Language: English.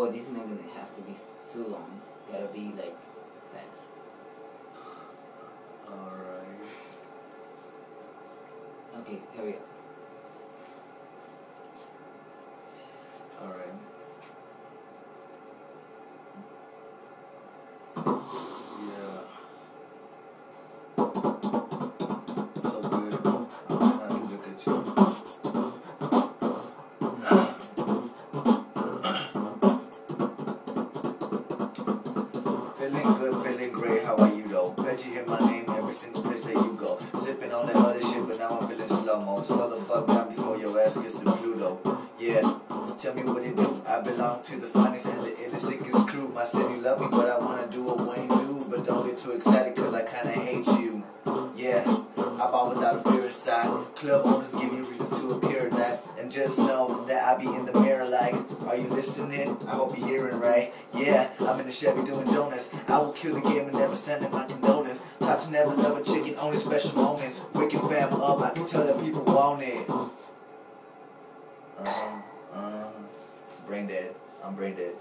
Oh, this is not gonna have to be too long. Gotta be like fast. Alright. Okay, hurry up. Alright. Yeah. So good. I'm trying to look at you. Feeling good, feeling great, how are you though? Bet you hear my name every single place that you go. Sipping on that other shit, but now I'm feeling slow-mo. Slow the fuck down before your ass gets to Pluto. Yeah, tell me what it do. I belong to the finest and the illest, sickest crew. My city love me, but I wanna do what Wayne do. But don't get too excited, cause I kinda hate you. Yeah, I ball without a fear inside. Club owners give me reasons to appear at night. And just know that I be in the mirror like, are you listening? I hope you're hearing right. Yeah, I'm in the Chevy doing donuts. I will kill the game and never send in my condolence. Taught to never love a chicken, only special moments. Wicked fam up, I can tell that people want it. Brain dead. I'm brain dead.